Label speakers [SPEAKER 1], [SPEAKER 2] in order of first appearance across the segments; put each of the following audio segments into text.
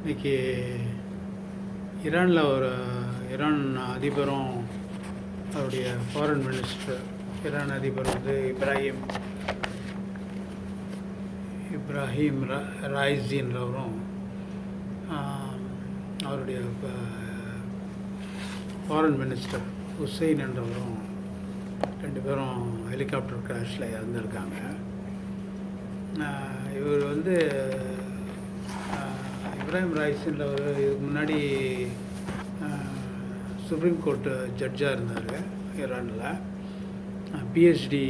[SPEAKER 1] இன்றைக்கி ஈரானில் ஈரான் அதிபரும் அவருடைய ஃபாரின் மினிஸ்டர் ஈரான் அதிபர் வந்து இப்ராஹிம் ராய்ஸின்றவரும் அவருடைய ஃபாரின் மினிஸ்டர் ஹுசைன் என்றவரும் 2 பேரும் ஹெலிகாப்டர் கிராஷில் இறந்துருக்காங்க. இவர் வந்து இப்ராஹிம் ராய்ஸின்றவர் இதுக்கு முன்னாடி சுப்ரீம் கோர்ட்டு ஜட்ஜாக இருந்தார். ஈரானில் பிஹெச்டி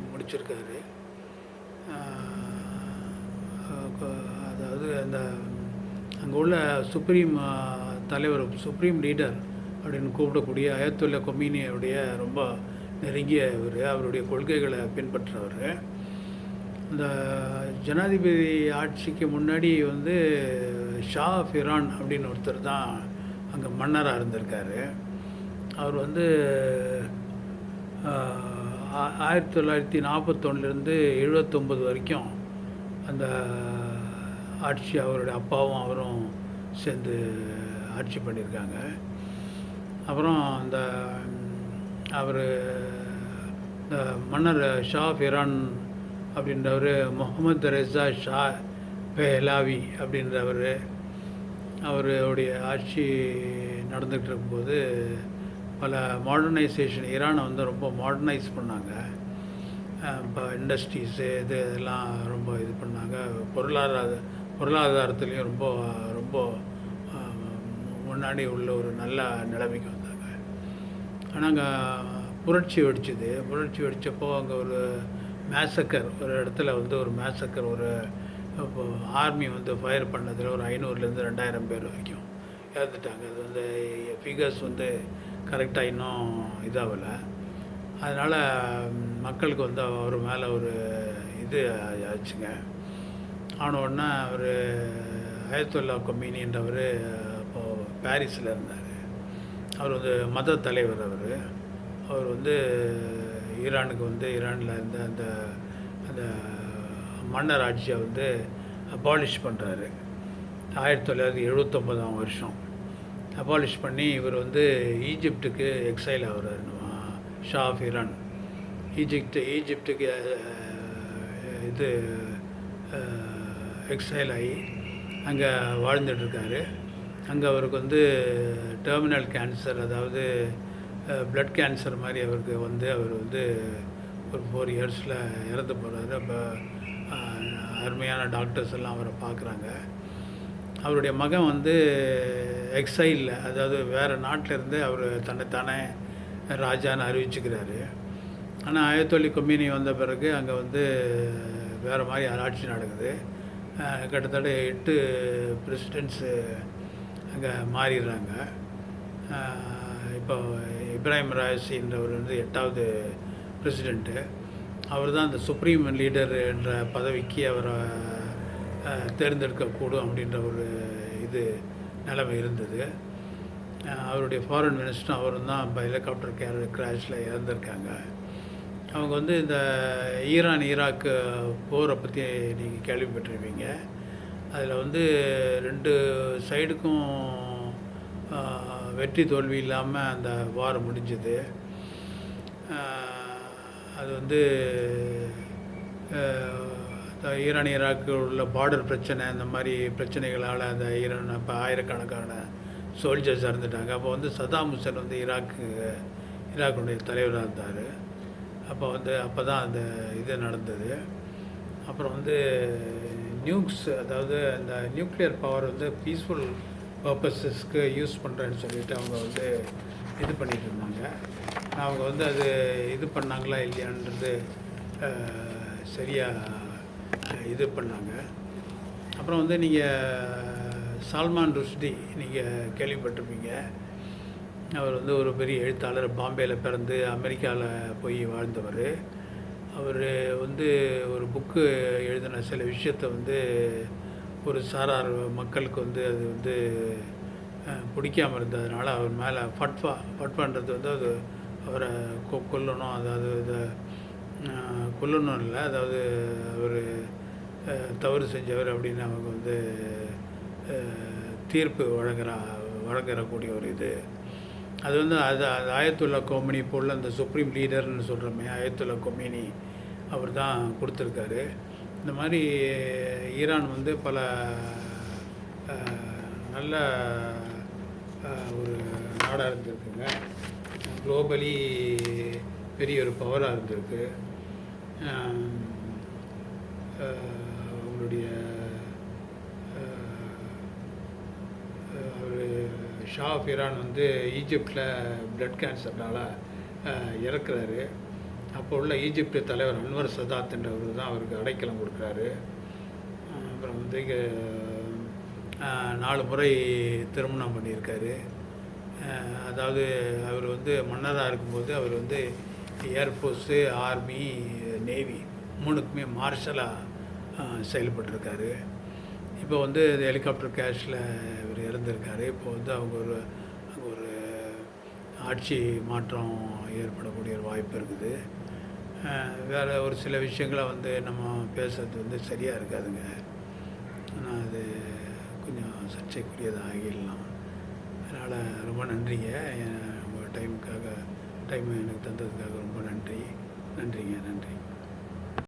[SPEAKER 1] முடிச்சிருக்காரு. அதாவது அங்கே உள்ள சுப்ரீம் தலைவர், சுப்ரீம் லீடர் அப்படின்னு கூப்பிடக்கூடிய அயத்துல்லா கொமீனியுடைய ரொம்ப நெருங்கிய அவருடைய கொள்கைகளை பின்பற்றவர். இந்த ஜனாதிபதி ஆட்சிக்கு முன்னாடி வந்து ஷா ஆஃப் ஈரான் அப்படின்னு ஒருத்தர் தான் அங்கே மன்னராக இருந்திருக்காரு. அவர் வந்து 1941லேருந்து 79 வரைக்கும் அந்த ஆட்சி அவருடைய அப்பாவும் அவரும் சேர்ந்து ஆட்சி பண்ணியிருக்காங்க. அப்புறம் அவர் இந்த மன்னர் ஷா ஆஃப் ஈரான் அப்படின்றவர் முகமது ரெசா ஷா பெஹ்லாவி அப்படின்றவர், அவருடைய ஆட்சி நடந்துகிட்டு இருக்கும்போது பல மாடர்னைசேஷன், ஈரானை வந்து ரொம்ப மாடர்னைஸ் பண்ணாங்க. இப்போ இண்டஸ்ட்ரீஸு இதெல்லாம் ரொம்ப இது பண்ணாங்க. பொருளாதாரத்துலேயும் ரொம்ப ரொம்ப முன்னாடி உள்ள ஒரு நல்ல நிலைமைக்கு வந்தாங்க. ஆனால் அங்கே புரட்சி வெடித்தப்போ அங்கே ஒரு மேசக்கர், ஒரு இடத்துல வந்து ஒரு மேசக்கர், ஒரு ஆர்மி வந்து ஃபயர் பண்ணதில் ஒரு 500லேருந்து 2000 பேர் வரைக்கும் இறந்துட்டாங்க. அது வந்து ஃபிகர்ஸ் வந்து கரெக்டாக இன்னும் இதாகலை. அதனால் மக்களுக்கு வந்து அவர் மேலே ஒரு இது ஆச்சுங்க. ஆனவுடனே அவர் அயத்துல்லா கொமீனின்றவர் அப்போது பாரிஸில் இருந்தார். அவர் வந்து மத தலைவர். அவர் வந்து ஈரானுக்கு வந்து ஈரானில் இருந்த அந்த மன்னர் ஆட்சியை வந்து அபாலிஷ் பண்ணுறாரு. 1979ஆம் வருஷம் அபாலிஷ் பண்ணி இவர் வந்து ஈஜிப்டுக்கு எக்ஸைல் ஆகிறார். ஷா ஆஃப் ஈரான் ஈஜிப்டுக்கு இது எக்ஸைல் ஆகி அங்கே வாழ்ந்துட்டுருக்காரு. அங்கே அவருக்கு வந்து டெர்மினல் கேன்சர், அதாவது பிளட் கேன்சர் மாதிரி அவருக்கு வந்து அவர் வந்து ஒரு 4 இயர்ஸில் இறந்து போகிறாரு. அப்போ அருமையான டாக்டர்ஸ் எல்லாம் அவரை பார்க்குறாங்க. அவருடைய மகன் வந்து எக்ஸைலில், அதாவது வேறு நாட்டிலேருந்து அவர் தன்னைத்தானே ராஜான்னு அறிவிச்சுக்கிறாரு. ஆனால் அயத்தொல்லா கொமீனி வந்த பிறகு அங்கே வந்து வேறு மாதிரி ஆட்சி நடக்குது. கிட்டத்தட்ட 8 பிரசிடெண்ட்ஸு அங்கே மாறிடுறாங்க. இப்போ இப்ராஹிம் ராய்ஸின்றவர் வந்து 8வது பிரசிடெண்ட்டு. அவர் தான் அந்த சுப்ரீம் லீடர் என்ற பதவிக்கு அவரை தேர்ந்தெடுக்கக்கூடும் அப்படின்ற ஒரு இது நிலைமை இருந்தது. அவருடைய ஃபாரின் மினிஸ்டரும் அவரும் தான் இப்போ ஹெலிகாப்டர் கிராஷில் இறந்துருக்காங்க. அவங்க வந்து இந்த ஈராக் போரை பற்றி நீங்கள் கேள்விப்பட்டிருப்பீங்க. அதில் வந்து 2 சைடுக்கும் வெற்றி தோல்வி இல்லாமல் அந்த வாரம் முடிஞ்சது. அது வந்து ஈராக்கு உள்ள பார்டர் பிரச்சனை, இந்த மாதிரி பிரச்சனைகளால் அந்த ஈரான் இப்போ ஆயிரக்கணக்கான சோல்ஜர்ஸ் இறந்துட்டாங்க. அப்போ வந்து சதாம் ஹுசேன் வந்து ஈராக்குடைய தலைவராக இருந்தார். அப்போ தான் அந்த இது நடந்தது. அப்புறம் வந்து நியூக்ஸ், அதாவது அந்த நியூக்ளியர் பவர் வந்து பீஸ்ஃபுல் பர்பஸஸ்க்கு யூஸ் பண்ணுறேன்னு சொல்லிட்டு அவங்க வந்து இது பண்ணிகிட்டு இருந்தாங்க. அவங்க வந்து அது இது பண்ணாங்களா இல்லையான்றது சரியாக இது பண்ணாங்க. அப்புறம் வந்து நீங்கள் சால்மான் ருஷ்டி நீங்கள் கேள்விப்பட்டிருப்பீங்க. அவர் வந்து ஒரு பெரிய எழுத்தாளர், பாம்பேயில் பிறந்து அமெரிக்காவில் போய் வாழ்ந்தவர். அவர் வந்து ஒரு புக்கு எழுதின சில விஷயத்தை வந்து ஒரு சாரார் மக்களுக்கு வந்து அது வந்து பிடிக்காமல் இருந்ததுனால அவர் மேலே ஃபட்வான்றது வந்து அது அவரை கொல்லணும், அதாவது இதை கொல்லணும் இல்லை, அதாவது அவர் தவறு செஞ்சவர் அப்படின்னு அவங்க வந்து தீர்ப்பு வழங்கக்கூடிய ஒரு இது. அது வந்து அது அது ஆயத்துல்லா கொமேனி இப்போ உள்ள அந்த சுப்ரீம் லீடர்னு சொல்கிறோமே, ஆயத்துல்லா கொமேனி அவர் தான் கொடுத்துருக்காரு. இந்த மாதிரி ஈரான் வந்து பல நல்ல ஒரு நாடாக இருந்திருக்குங்க. குளோபலி பெரிய ஒரு பவராக இருந்திருக்கு. அவங்களுடைய அவர் ஷா ஆஃப் ஈரான் வந்து ஈஜிப்டில் பிளட் கேன்சர்னால் இறக்குறாரு. அப்போ உள்ள ஈஜிப்டு தலைவர் அன்வர் சதாத் என்றவர் தான் அவருக்கு அடைக்கலம் கொடுக்குறாரு. அப்புறம் வந்து 4 முறை திருமணம் பண்ணியிருக்காரு. அதாவது அவர் வந்து மன்னராக இருக்கும்போது அவர் வந்து ஏர்ஃபோர்ஸு, ஆர்மி, நேவி 3க்குமே மார்ஷலாக செயல்பட்டிருக்காரு. இப்போ வந்து ஹெலிகாப்டர் கிராஷில் இவர் இறந்துருக்காரு. இப்போ வந்து அங்கே ஒரு ஆட்சி மாற்றம் ஏற்படக்கூடிய ஒரு வாய்ப்பு இருக்குது. வேறு ஒரு சில விஷயங்களை வந்து நம்ம பேசுகிறது வந்து சரியாக இருக்காதுங்க. ஆனால் அது கொஞ்சம் சர்ச்சைக்குரியதாக ஆகிடலாம். அதனால் ரொம்ப நன்றிங்க. உங்கள் டைம் எனக்கு தந்ததுக்காக ரொம்ப நன்றிங்க. நன்றி.